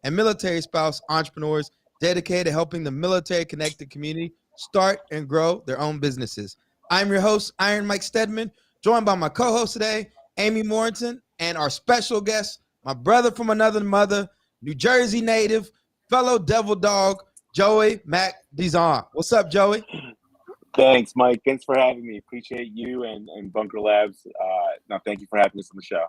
and military spouse entrepreneurs dedicated to helping the military connected community start and grow their own businesses. I'm your host, Iron Mike Stedman, joined by my co-host today, Amy Morrison, and our special guest, my brother from another mother, New Jersey native, fellow devil dog, Joey Mac Dizon. What's up, Joey? Thanks, Mike. Thanks for having me. Appreciate you and Bunker Labs. Thank you for having us on the show.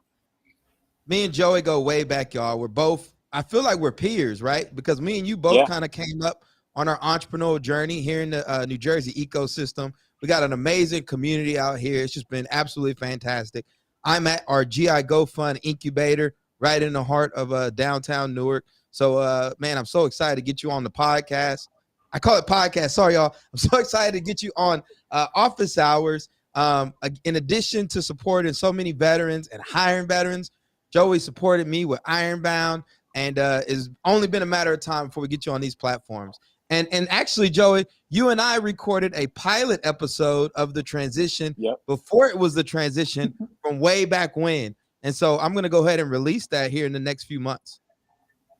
Me and Joey go way back, y'all. We're both, I feel like we're peers, right? Because me and you both kind of came up on our entrepreneurial journey here in the New Jersey ecosystem. We got an amazing community out here. It's just been absolutely fantastic. I'm at our GI Go Fund incubator right in the heart of downtown Newark. So, man, I'm so excited to get you on the podcast. I call it podcast. Sorry, y'all. I'm so excited to get you on office hours. In addition to supporting so many veterans and hiring veterans, Joey supported me with Ironbound, and it's only been a matter of time before we get you on these platforms. And actually, Joey, you and I recorded a pilot episode of the transition before it was the transition from way back when. And so I'm going to go ahead and release that here in the next few months.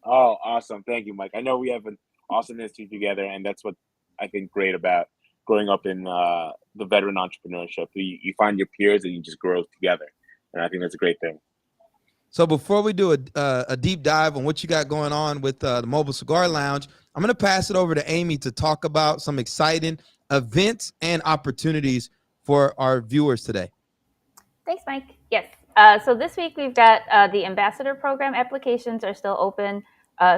Oh, awesome. Thank you, Mike. I know we have an awesome history together, and that's what I think great about growing up in the veteran entrepreneurship. You find your peers and you just grow together. And I think that's a great thing. So before we do a deep dive on what you got going on with the Mobile Cigar Lounge, I'm going to pass it over to Amy to talk about some exciting events and opportunities for our viewers today. Thanks, Mike. Yes. So this week we've got the Ambassador Program applications are still open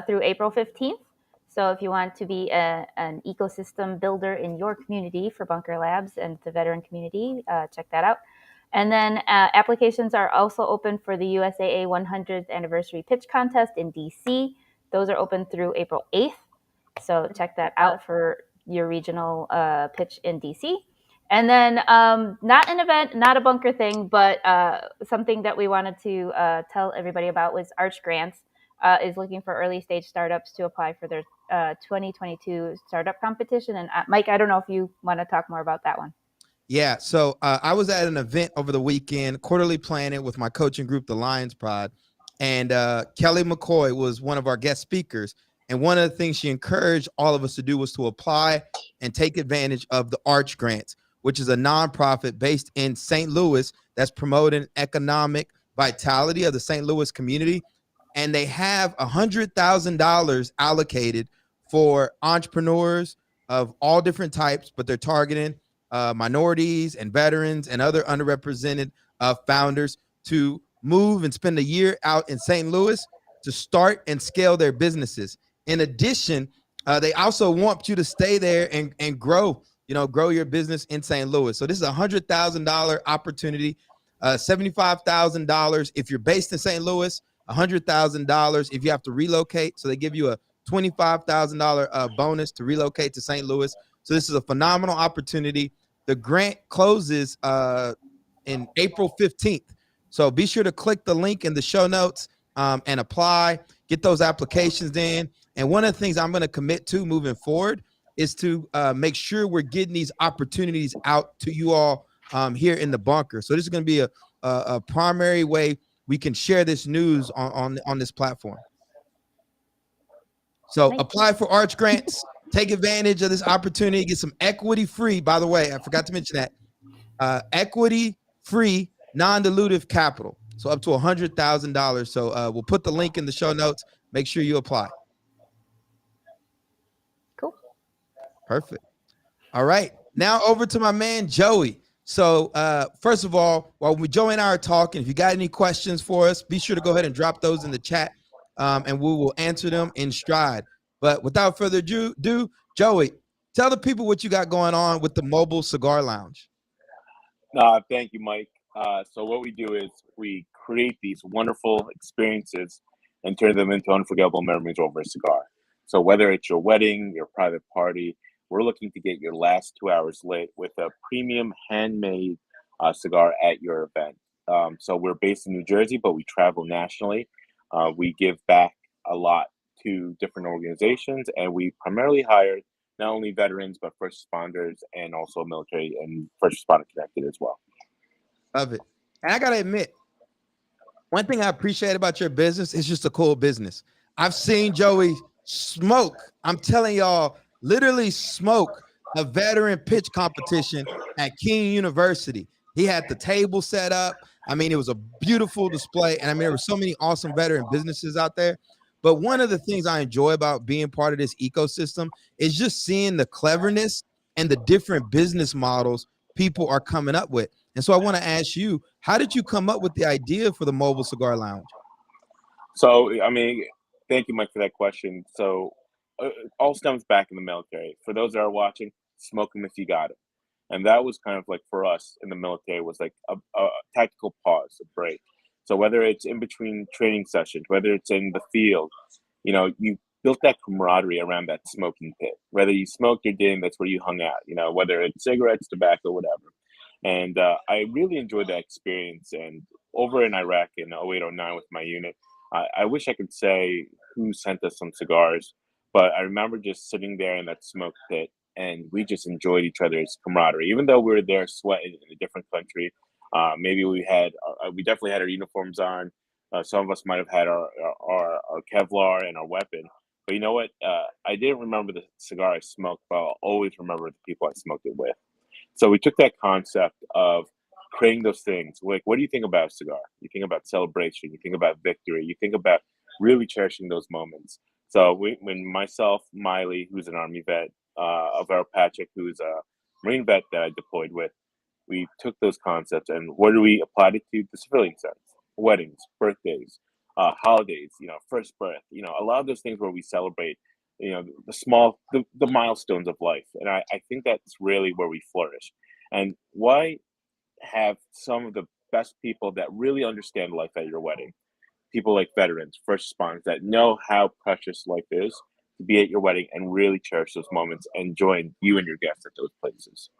through April 15th. So if you want to be an ecosystem builder in your community for Bunker Labs and the veteran community, check that out. And then applications are also open for the USAA 100th Anniversary Pitch Contest in DC. Those are open through April 8th. So check that out for your regional pitch in DC. And then not an event, not a bunker thing, but something that we wanted to tell everybody about was Arch Grants is looking for early stage startups to apply for their 2022 startup competition. And Mike, I don't know if you want to talk more about that one. Yeah, so I was at an event over the weekend, Quarterly Planet, with my coaching group, the Lions Pride, and Kelly McCoy was one of our guest speakers. And one of the things she encouraged all of us to do was to apply and take advantage of the Arch Grants, which is a nonprofit based in St. Louis that's promoting economic vitality of the St. Louis community. And they have $100,000 allocated for entrepreneurs of all different types, but they're targeting minorities and veterans and other underrepresented founders to move and spend a year out in St. Louis to start and scale their businesses. In addition, they also want you to stay there and grow, grow your business in St. Louis. So this is a $100,000 opportunity, $75,000 if you're based in St. Louis, $100,000 if you have to relocate. So they give you a $25,000 bonus to relocate to St. Louis. So this is a phenomenal opportunity. The grant closes in April 15th. So be sure to click the link in the show notes and apply, get those applications in. And one of the things I'm going to commit to moving forward is to make sure we're getting these opportunities out to you all here in the bunker. So this is going to be a primary way we can share this news on this platform. So apply for Arch Grants. Take advantage of this opportunity. Get some equity-free, by the way, I forgot to mention that, equity-free, non-dilutive capital. So up to $100,000. So we'll put the link in the show notes. Make sure you apply. Cool. Perfect. All right. Now over to my man, Joey. So first of all, while Joey and I are talking, if you got any questions for us, be sure to go ahead and drop those in the chat, and we will answer them in stride. But without further ado, Joey, tell the people what you got going on with the Mobile Cigar Lounge. Thank you, Mike. So what we do is we create these wonderful experiences and turn them into unforgettable memories over a cigar. So whether it's your wedding, your private party, we're looking to get your last 2 hours lit with a premium handmade cigar at your event. So we're based in New Jersey, but we travel nationally. We give back a lot to different organizations, and we primarily hire not only veterans, but first responders and also military and first responder connected as well. Love it. And I got to admit, one thing I appreciate about your business is just a cool business. I've seen Joey smoke. I'm telling y'all, literally smoke a veteran pitch competition at King University. He had the table set up. I mean, it was a beautiful display. And I mean, there were so many awesome veteran businesses out there. But one of the things I enjoy about being part of this ecosystem is just seeing the cleverness and the different business models people are coming up with. And so I want to ask you, how did you come up with the idea for the mobile cigar lounge? So, I mean, thank you, Mike, for that question. So, it all stems back in the military. For those that are watching, smoke them if you got it. And that was kind of like for us in the military was like a tactical pause, a break. So whether it's in between training sessions, whether it's in the field, you built that camaraderie around that smoking pit. Whether you smoked or didn't, that's where you hung out. Whether it's cigarettes, tobacco, whatever. And I really enjoyed that experience. And over in Iraq in 0809 with my unit, I wish I could say who sent us some cigars, but I remember just sitting there in that smoke pit and we just enjoyed each other's camaraderie. Even though we were there sweating in a different country, maybe we definitely had our uniforms on. Some of us might have had our Kevlar and our weapon. But you know what? I didn't remember the cigar I smoked, but I'll always remember the people I smoked it with. So we took that concept of creating those things. Like, what do you think about a cigar? You think about celebration. You think about victory. You think about really cherishing those moments. So when myself, Miley, who's an Army vet, Alvaro Patrick, who's a Marine vet that I deployed with, we took those concepts and what do we apply it to the civilian sense? Weddings, birthdays, holidays, first birth, a lot of those things where we celebrate, the milestones of life. And I think that's really where we flourish. And why have some of the best people that really understand life at your wedding? People like veterans, first responders that know how precious life is, to be at your wedding and really cherish those moments and join you and your guests at those places.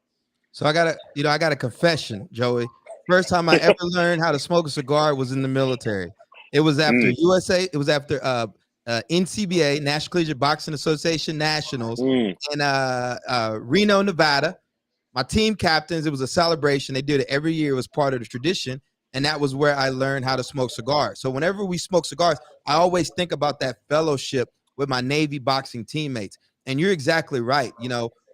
So I got a confession, Joey. First time I ever learned how to smoke a cigar was in the military. It was after USA. It was after NCBA, National Collegiate Boxing Association Nationals in Reno, Nevada. My team captains, it was a celebration. They did it every year. It was part of the tradition. And that was where I learned how to smoke cigars. So whenever we smoke cigars, I always think about that fellowship with my Navy boxing teammates. And you're exactly right.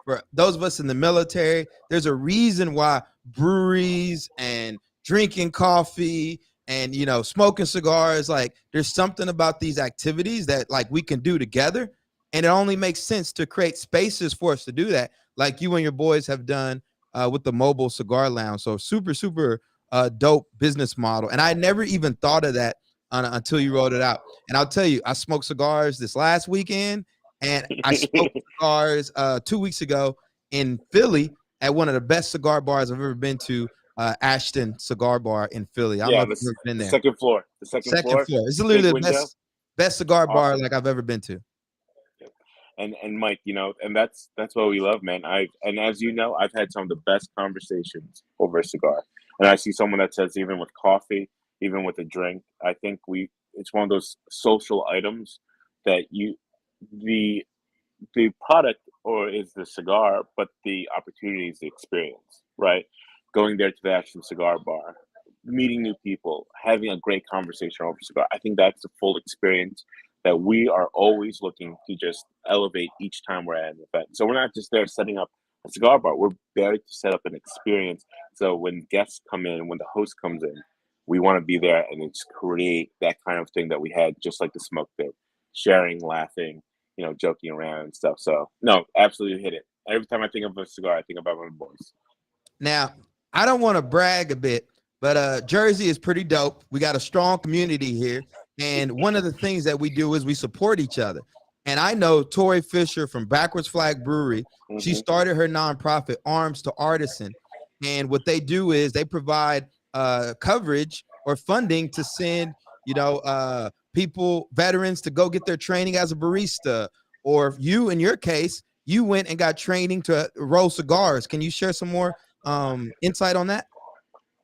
For those of us in the military, there's a reason why breweries and drinking coffee and, smoking cigars, like there's something about these activities that like we can do together. And it only makes sense to create spaces for us to do that, like you and your boys have done with the mobile cigar lounge. So super, super dope business model. And I never even thought of that until you wrote it out. And I'll tell you, I smoked cigars this last weekend, and I smoked cigars 2 weeks ago in Philly at one of the best cigar bars I've ever been to, Ashton Cigar Bar in Philly. I don't know if you've ever been there. Second floor. The second floor. It's literally the best cigar bar like I've ever been to. And Mike, and that's what we love, man. And as you know, I've had some of the best conversations over a cigar. And I see someone that says even with coffee, even with a drink, I think it's one of those social items that the product or is the cigar, but the opportunity is the experience, right? Going there to the Ashton Cigar Bar, meeting new people, having a great conversation over cigar. I think that's the full experience that we are always looking to just elevate each time we're at an event. So we're not just there setting up a cigar bar. We're there to set up an experience. So when guests come in, when the host comes in, we want to be there and just create that kind of thing that we had, just like the smoke pit, sharing, laughing, joking around and stuff. So no, absolutely hit it. Every time I think of a cigar, I think about my boys. Now, I don't want to brag a bit, but Jersey is pretty dope. We got a strong community here. And one of the things that we do is we support each other. And I know Tori Fisher from Backwards Flag Brewery. She started her nonprofit, Arms to Artisan. And what they do is they provide coverage or funding to send, people, veterans, to go get their training as a barista. Or you, in your case, you went and got training to roll cigars. Can you share some more insight on that?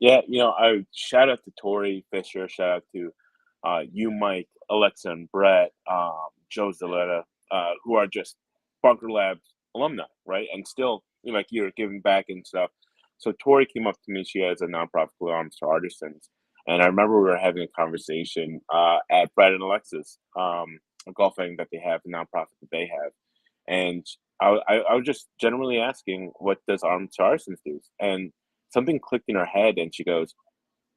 Yeah, I shout out to Tori Fisher, shout out to you, Mike, Alexa, and Brett, Joe Zaletta, who are just Bunker Labs alumni, right? And still, you're giving back and stuff. So Tori came up to me. She has a nonprofit called Arms to Artisans. And I remember we were having a conversation at Brett and Alexa's golf wedding that they have, a nonprofit that they have, and I was just generally asking, what does Armed Artisans do? And something clicked in her head, and she goes,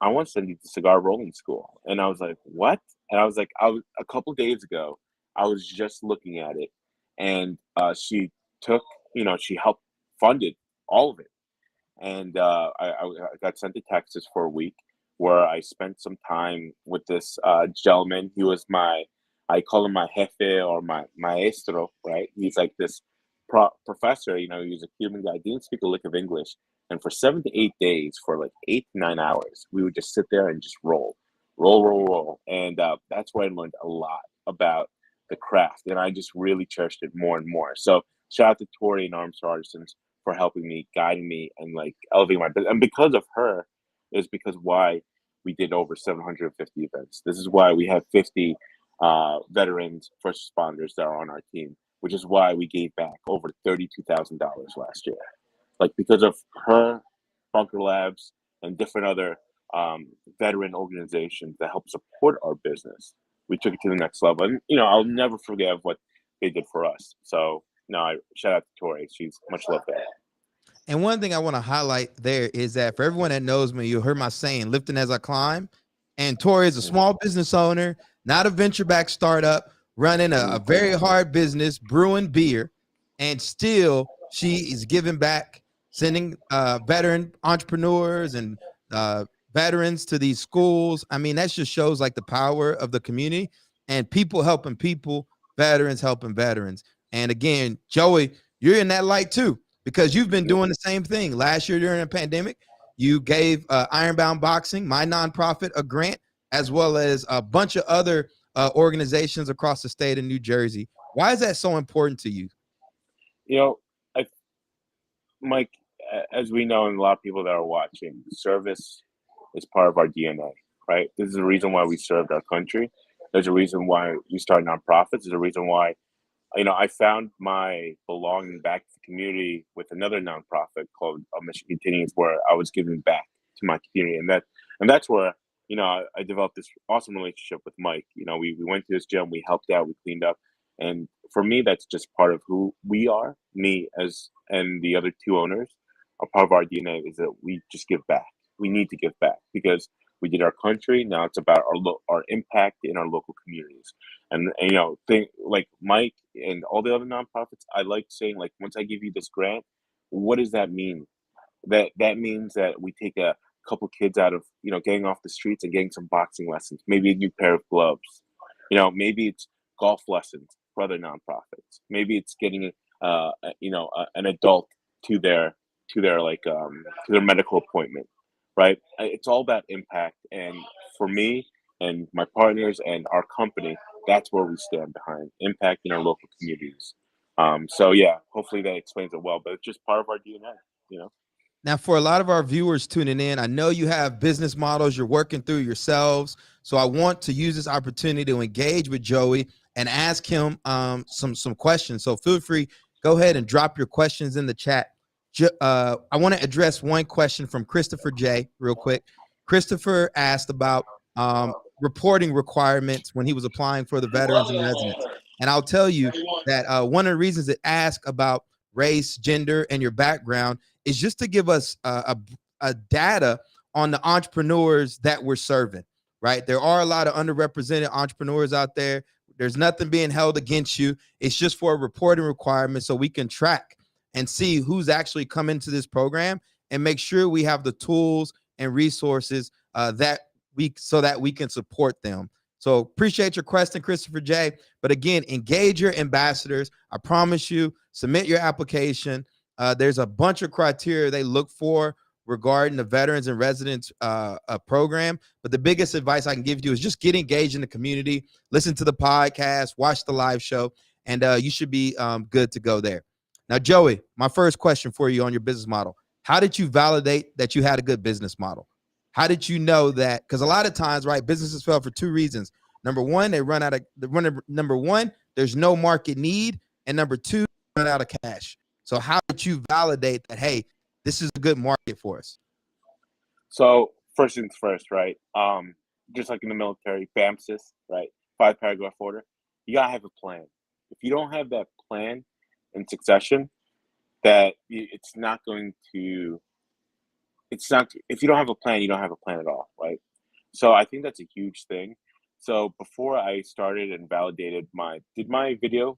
I want to send you to cigar rolling school. And I was like, what? And I was like, a couple days ago, I was just looking at it, and she took, she helped funded all of it. And I got sent to Texas for a week where I spent some time with this gentleman. He was I call him my jefe or my maestro, right? He's like this professor, he's a Cuban guy, didn't speak a lick of English. And for 7 to 8 days, for like 8 to 9 hours, we would just sit there and just roll, roll, roll, roll. And that's where I learned a lot about the craft. And I just really cherished it more and more. So shout out to Tori and Arms Artisans for helping me, guiding me, and like elevating my business. And because of her is because why we did over 750 events. This is why we have 50 veterans, first responders that are on our team, which is why we gave back over $32,000 last year. Like because of her, Bunker Labs, and different other veteran organizations that help support our business, we took it to the next level. And I'll never forget what they did for us. So I shout out to Tori. She's much loved there. And one thing I want to highlight there is that for everyone that knows me, you heard my saying, lifting as I climb. And Tori is a small business owner, not a venture-backed startup, running a very hard business, brewing beer, and still she is giving back, sending veteran entrepreneurs and veterans to these schools. I mean, that just shows like the power of the community and people helping people, veterans helping veterans. And again, Joey, you're in that light too, because you've been doing the same thing. Last year during the pandemic, you gave Ironbound Boxing, my nonprofit, a grant, as well as a bunch of other organizations across the state of New Jersey. Why is that so important to you? Mike, as we know, and a lot of people that are watching, service is part of our DNA, right? This is the reason why we served our country. There's a reason why we started nonprofits. There's a reason why, I found my belonging back to the community with another nonprofit called Mission Continues, where I was giving back to my community, and that's where I developed this awesome relationship with Mike. We went to his gym, we helped out, we cleaned up, and for me, that's just part of who we are. Me and the other two owners are part of our DNA is that we just give back. We need to give back because we did our country. Now it's about our impact in our local communities. And like Mike and all the other nonprofits, I like saying, like, once I give you this grant, what does that mean? That means that we take a couple kids out of, getting off the streets and getting some boxing lessons, maybe a new pair of gloves. Maybe it's golf lessons for other nonprofits. Maybe it's getting an adult to their medical appointment, right? It's all about impact. And for me and my partners and our company, that's where we stand behind, impact in our local communities. So yeah, hopefully that explains it well, but it's just part of our DNA, Now, for a lot of our viewers tuning in, I know you have business models you're working through yourselves. So I want to use this opportunity to engage with Joey and ask him some questions. So feel free, go ahead and drop your questions in the chat. I want to address one question from Christopher J. real quick. Christopher asked about reporting requirements when he was applying for the veterans and residents. And I'll tell you that one of the reasons it asks about race, gender, and your background is just to give us a data on the entrepreneurs that we're serving, right? There are a lot of underrepresented entrepreneurs out there. There's nothing being held against you. It's just for a reporting requirement so we can track and see who's actually come into this program and make sure we have the tools and resources so that we can support them. So appreciate your question, Christopher J. But again, engage your ambassadors. I promise you, submit your application. There's a bunch of criteria they look for regarding the veterans and residents program. But the biggest advice I can give you is just get engaged in the community, listen to the podcast, watch the live show, and you should be good to go there. Now, Joey, my first question for you on your business model. How did you validate that you had a good business model? How did you know that? Because a lot of times, right, businesses fail for two reasons. Number one, number one, there's no market need. And number two, run out of cash. So how did you validate that, hey, this is a good market for us? So first things first, right? Just like in the military, BAMSIS, right? 5-paragraph order. you gotta have a plan. If you don't have that plan in succession, it's not going to. It's not. If you don't have a plan, you don't have a plan at all, right? So I think that's a huge thing. So before I started and validated did my video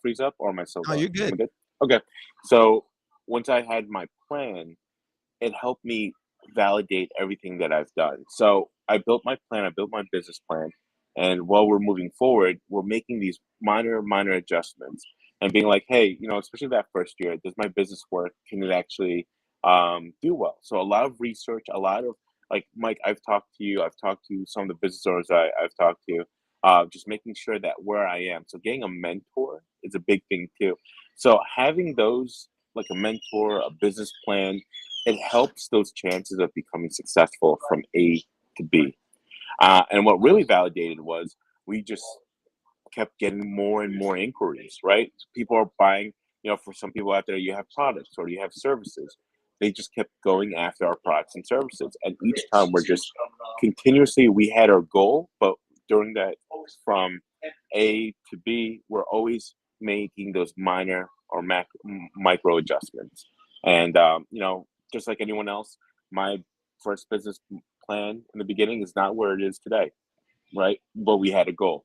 freeze up, or am I still Oh, going? you're good. Am I good? Okay. So once I had my plan, it helped me validate everything that I've done. So I built my plan, I built my business plan, and while we're moving forward, we're making these minor adjustments and being like, hey, especially that first year, does my business work? Can it actually do well? So a lot of research, a lot of like Mike, I've talked to some of the business owners I've talked to, just making sure that where I am. So getting a mentor is a big thing too. So having those like a mentor, a business plan, it helps those chances of becoming successful from A to B. And what really validated was we just kept getting more and more inquiries, right? People are buying, for some people out there, you have products or you have services. They just kept going after our products and services. And each time we're just continuously, we had our goal, but during that from A to B, we're always making those minor or micro adjustments. And, just like anyone else, my first business plan in the beginning is not where it is today, right? But we had a goal.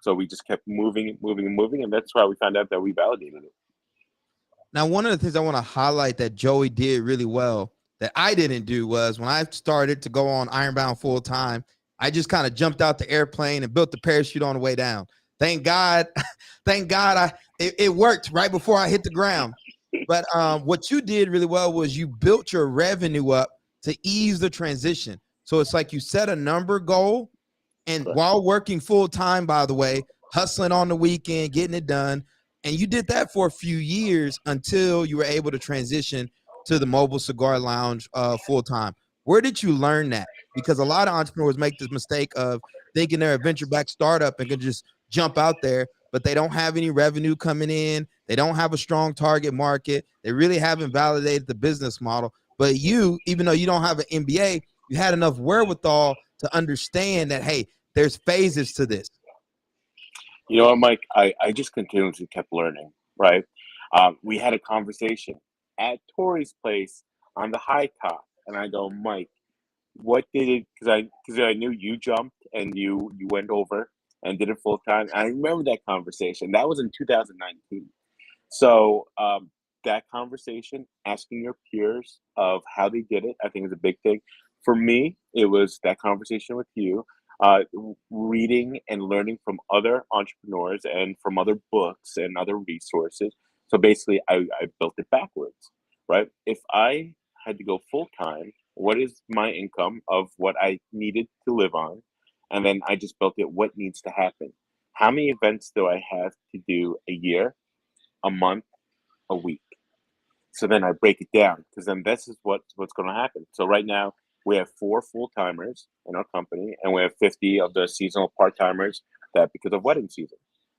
So we just kept moving, and that's why we found out that we validated it. Now, one of the things I want to highlight that Joey did really well that I didn't do was when I started to go on Ironbound full time, I just kind of jumped out the airplane and built the parachute on the way down. Thank God, it worked right before I hit the ground. But what you did really well was you built your revenue up to ease the transition. So it's like you set a number goal, and while working full time, by the way, hustling on the weekend, getting it done. And you did that for a few years until you were able to transition to the mobile cigar lounge full time. Where did you learn that? Because a lot of entrepreneurs make this mistake of thinking they're a venture back startup and can just jump out there, but they don't have any revenue coming in. They don't have a strong target market. They really haven't validated the business model. But you, even though you don't have an MBA, you had enough wherewithal to understand that, hey, there's phases to this. You know what, Mike? I just continuously kept learning, right? We had a conversation at Tori's place on the high top, and I go, Mike, what did it? Because I knew you jumped and you went over and did it full time. I remember that conversation. That was in 2019. So that conversation, asking your peers of how they did it, I think is a big thing. For me, it was that conversation with you. Reading and learning from other entrepreneurs and from other books and other resources. So basically, I built it backwards, right? If I had to go full time, what is my income of what I needed to live on? And then I just built it, what needs to happen? How many events do I have to do a year, a month, a week? So then I break it down, because then this is what's going to happen. So right now, we have 4 full-timers in our company, and we have 50 of the seasonal part-timers that because of wedding season.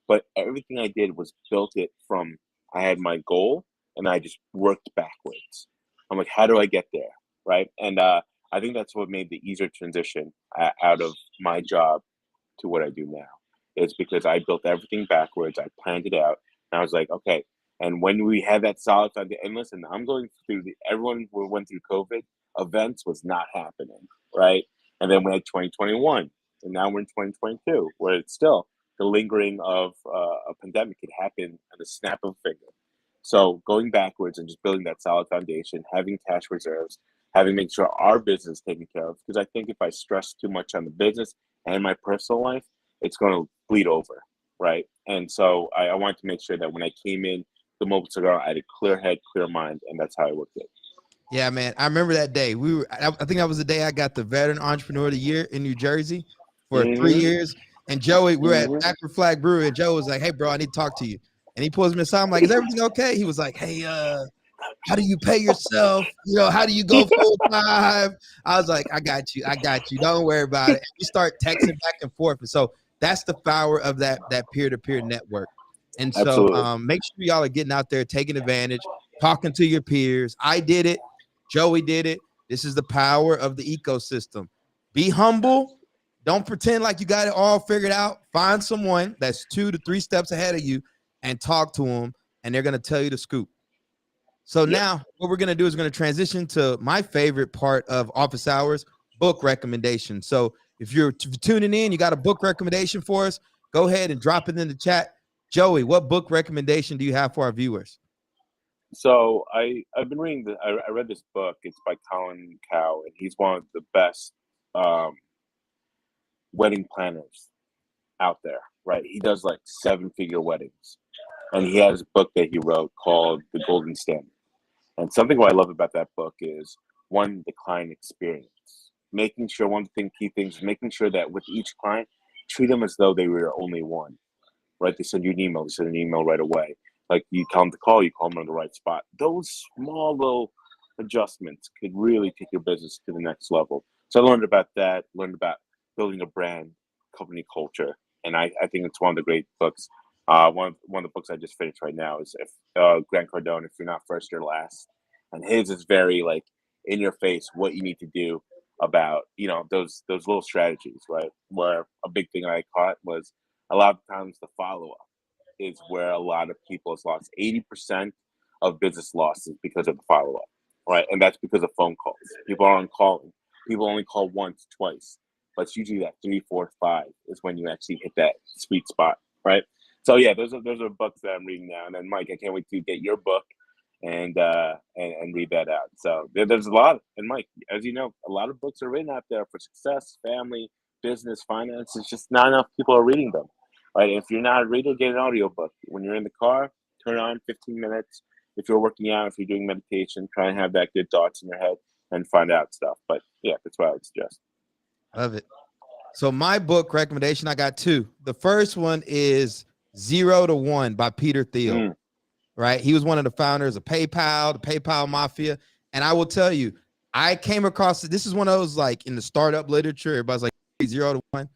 But everything I did was built it from, I had my goal, and I just worked backwards. I'm like, how do I get there, right? And I think that's what made the easier transition out of my job to what I do now. It's because I built everything backwards, I planned it out, and I was like, okay. And when we had that solid foundation, and listen, I'm going through everyone who went through COVID, events was not happening, right? And then we had 2021, and now we're in 2022, where it's still the lingering of a pandemic could happen at the snap of a finger. So going backwards and just building that solid foundation, having cash reserves, having make sure our business is taken care of. Because I think if I stress too much on the business and my personal life, it's going to bleed over, right? And so I wanted to make sure that when I came in the mobile cigar, I had a clear head, clear mind, and that's how I worked it. Yeah, man. I remember that day. I think that was the day I got the Veteran Entrepreneur of the Year in New Jersey for 3 years. And Joey, we were at Backward Flag Brewery, and Joe was like, hey, bro, I need to talk to you. And he pulls me aside. I'm like, is everything okay? He was like, hey, how do you pay yourself? How do you go full time? I was like, I got you. Don't worry about it. And we start texting back and forth. And so that's the power of that peer-to-peer network. And so make sure y'all are getting out there, taking advantage, talking to your peers. I did it. Joey did it. This is the power of the ecosystem. Be humble, Don't pretend like you got it all figured out. Find someone that's 2 to 3 steps ahead of you and talk to them, and they're going to tell you the scoop. So now what we're going to do is we're going to transition to my favorite part of office hours, book recommendation. So if you're tuning in, you got a book recommendation for us, go ahead and drop it in the chat. Joey, what book recommendation do you have for our viewers? So I've been reading I read this book. It's by Colin Cow, and he's one of the best wedding planners out there, right? He does like 7-figure weddings, and he has a book that he wrote called The Golden Standard. And something what I love about that book is, one, the client experience, making sure key things, making sure that with each client, treat them as though they were your only one, right? They send you an email, right away. Like, you tell them to call, you call them on the right spot. Those small little adjustments could really take your business to the next level. So I learned about that, learned about building a brand, company culture. And I think it's one of the great books. One of the books I just finished right now is Grant Cardone, If You're Not First, You're Last. And his is very like in your face, what you need to do about, those little strategies, right? Where a big thing I caught was a lot of times the follow-up is where a lot of people has lost. 80% of business losses because of the follow-up, right? And that's because of phone calls. People aren't calling. People only call once, twice. But it's usually that 3, 4, 5 is when you actually hit that sweet spot, right? So yeah, those are books that I'm reading now. And then Mike, I can't wait to get your book and read that out. So there's a lot. And Mike, as you know, a lot of books are written out there for success, family, business, finance. It's just not enough people are reading them, right? If you're not a reader, get an audiobook. When you're in the car, turn on 15 minutes. If you're working out, if you're doing meditation, try and have that good thoughts in your head and find out stuff. But yeah, that's what I would suggest. Love it. So my book recommendation, I got 2. The first one is 0 to 1 by Peter Thiel. Right? He was one of the founders of PayPal, the PayPal Mafia. And I will tell you, I came across this is one of those, like, in the startup literature, everybody's like 0 to 1.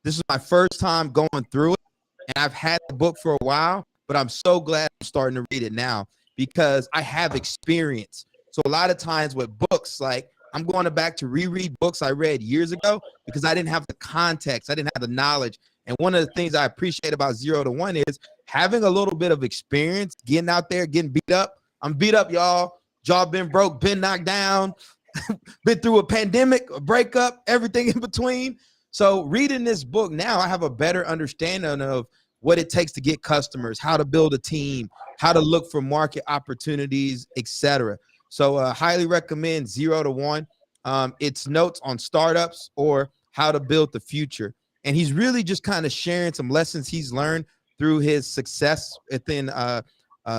This is my first time going through it, and I've had the book for a while, but I'm so glad I'm starting to read it now because I have experience. So a lot of times with books, like, I'm going back to reread books I read years ago because I didn't have the context. I didn't have the knowledge. And one of the things I appreciate about 0 to 1 is having a little bit of experience, getting out there, getting beat up. I'm beat up, y'all. Jaw been broke, been knocked down, been through a pandemic, a breakup, everything in between. So reading this book now, I have a better understanding of what it takes to get customers, how to build a team, how to look for market opportunities, etc. So highly recommend 0 to 1. It's notes on startups or how to build the future. And he's really just kind of sharing some lessons he's learned through his success within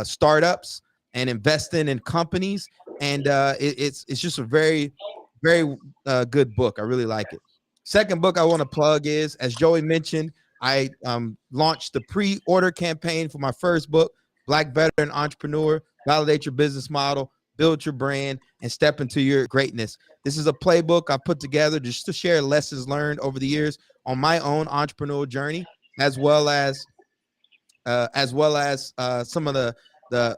startups and investing in companies. And it's just a very, very good book. I really like it. Second book I want to plug is, as Joey mentioned, I launched the pre-order campaign for my first book, Black Veteran Entrepreneur, Validate Your Business Model, Build Your Brand, and Step into Your Greatness. This is a playbook I put together just to share lessons learned over the years on my own entrepreneurial journey, as well as some of the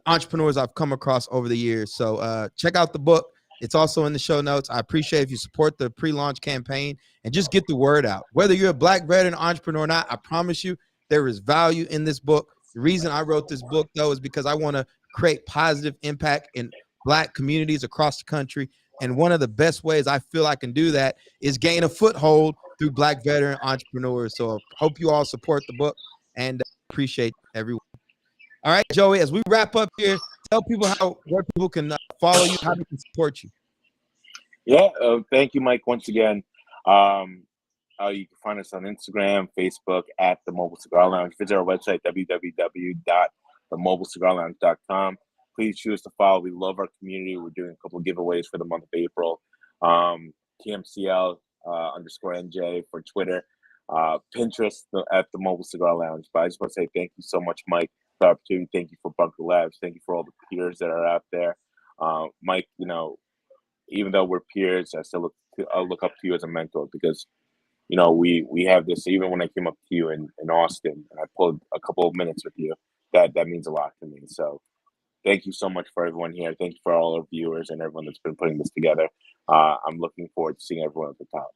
entrepreneurs I've come across over the years. So check out the book. It's also in the show notes. I appreciate if you support the pre-launch campaign and just get the word out. Whether you're a Black veteran entrepreneur or not, I promise you there is value in this book. The reason I wrote this book, though, is because I want to create positive impact in Black communities across the country. And one of the best ways I feel I can do that is gain a foothold through Black veteran entrepreneurs. So I hope you all support the book and appreciate everyone. All right, Joey, as we wrap up here, tell people where people can follow you, how they can support you. Yeah, thank you, Mike, once again. You can find us on Instagram, Facebook, at The Mobile Cigar Lounge. Visit our website, www.themobilecigarlounge.com. Please choose to follow. We love our community. We're doing a couple of giveaways for the month of April. TMCL _NJ for Twitter. Pinterest at The Mobile Cigar Lounge. But I just want to say thank you so much, Mike, for the opportunity. Thank you for Bunker Labs. Thank you for all the peers that are out there. Mike, even though we're peers, I still look up to you as a mentor because, we have this. Even when I came up to you in Austin and I pulled a couple of minutes with you, that means a lot to me. So thank you so much for everyone here. Thank you for all our viewers and everyone that's been putting this together. I'm looking forward to seeing everyone at the top.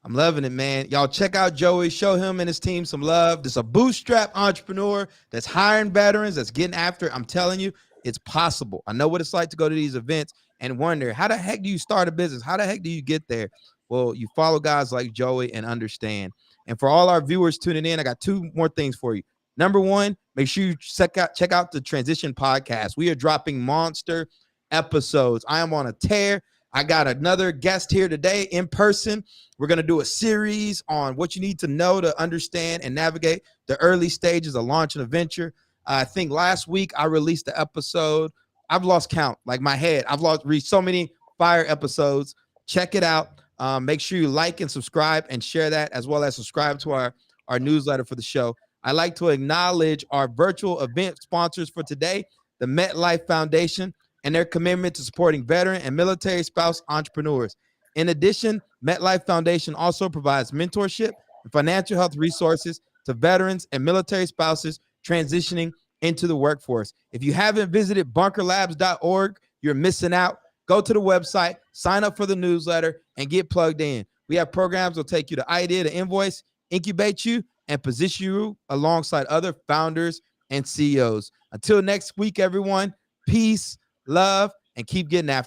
I'm loving it, man. Y'all check out Joey. Show him and his team some love. This is a bootstrap entrepreneur that's hiring veterans, that's getting after it. I'm telling you, it's possible. I know what it's like to go to these events and wonder, how the heck do you start a business? How the heck do you get there? Well, you follow guys like Joey and understand. And for all our viewers tuning in, I got two more things for you. Number one, make sure you check out the Transition Podcast. We are dropping monster episodes. I am on a tear. I got another guest here today in person. We're going to do a series on what you need to know to understand and navigate the early stages of launching a venture. I think last week I released the episode. I've lost count, like my head. I've reached so many fire episodes. Check it out. Make sure you like and subscribe and share that, as well as subscribe to our newsletter for the show. I'd like to acknowledge our virtual event sponsors for today, the MetLife Foundation, and their commitment to supporting veteran and military spouse entrepreneurs. In addition, MetLife Foundation also provides mentorship and financial health resources to veterans and military spouses transitioning into the workforce. If you haven't visited bunkerlabs.org, you're missing out. Go to the website, sign up for the newsletter, and get plugged in. We have programs that will take you to idea to invoice, incubate you, and position you alongside other founders and CEOs. Until next week, everyone, peace, love, and keep getting after it.